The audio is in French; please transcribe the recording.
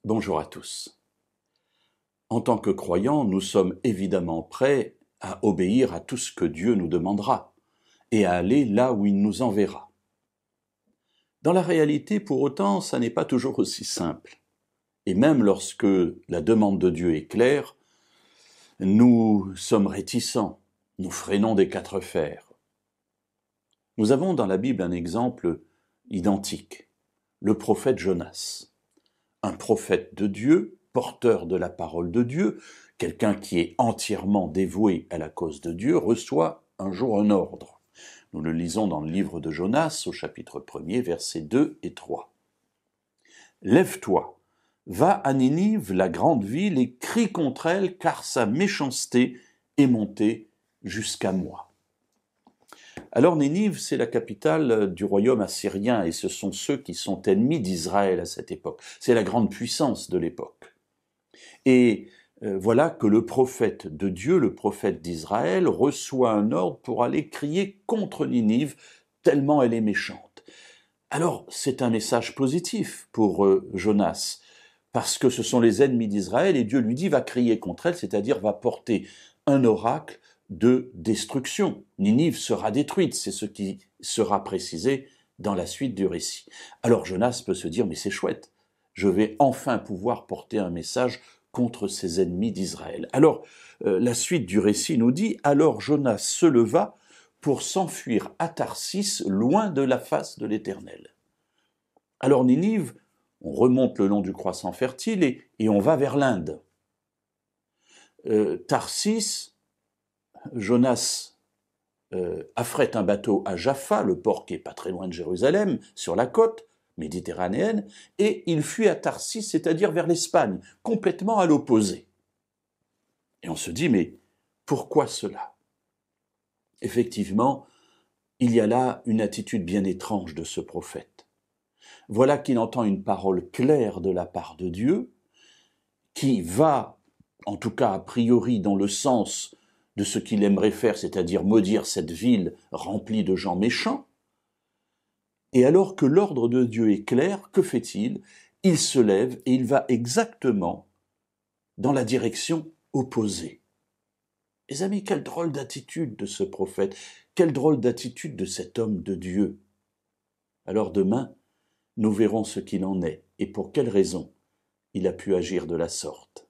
Bonjour à tous. En tant que croyants, nous sommes évidemment prêts à obéir à tout ce que Dieu nous demandera et à aller là où il nous enverra. Dans la réalité, pour autant, ça n'est pas toujours aussi simple. Et même lorsque la demande de Dieu est claire, nous sommes réticents, nous freinons des quatre fers. Nous avons dans la Bible un exemple identique, le prophète Jonas. Un prophète de Dieu, porteur de la parole de Dieu, quelqu'un qui est entièrement dévoué à la cause de Dieu, reçoit un jour un ordre. Nous le lisons dans le livre de Jonas, au chapitre 1er, versets 2 et 3. « Lève-toi, va à Ninive, la grande ville, et crie contre elle, car sa méchanceté est montée jusqu'à moi. » Alors Ninive, c'est la capitale du royaume assyrien, et ce sont ceux qui sont ennemis d'Israël à cette époque. C'est la grande puissance de l'époque. Et voilà que le prophète de Dieu, le prophète d'Israël, reçoit un ordre pour aller crier contre Ninive, tellement elle est méchante. Alors c'est un message positif pour Jonas, parce que ce sont les ennemis d'Israël, et Dieu lui dit va crier contre elle, c'est-à-dire va porter un oracle de destruction. Ninive sera détruite, c'est ce qui sera précisé dans la suite du récit. Alors Jonas peut se dire, mais c'est chouette, je vais enfin pouvoir porter un message contre ces ennemis d'Israël. Alors la suite du récit nous dit, alors Jonas se leva pour s'enfuir à Tarsis, loin de la face de l'Éternel. Alors Ninive, on remonte le long du croissant fertile et on va vers l'Inde. Tarsis, Jonas affrète un bateau à Jaffa, le port qui est pas très loin de Jérusalem, sur la côte méditerranéenne, et il fuit à Tarsis, c'est-à-dire vers l'Espagne, complètement à l'opposé. Et on se dit, mais pourquoi cela ? Effectivement, il y a là une attitude bien étrange de ce prophète. Voilà qu'il entend une parole claire de la part de Dieu, qui va, en tout cas a priori, dans le sens de ce qu'il aimerait faire, c'est-à-dire maudire cette ville remplie de gens méchants. Et alors que l'ordre de Dieu est clair, que fait-il ? Il se lève et il va exactement dans la direction opposée. Mes amis, quelle drôle d'attitude de ce prophète, quelle drôle d'attitude de cet homme de Dieu. Alors demain, nous verrons ce qu'il en est et pour quelle raison il a pu agir de la sorte.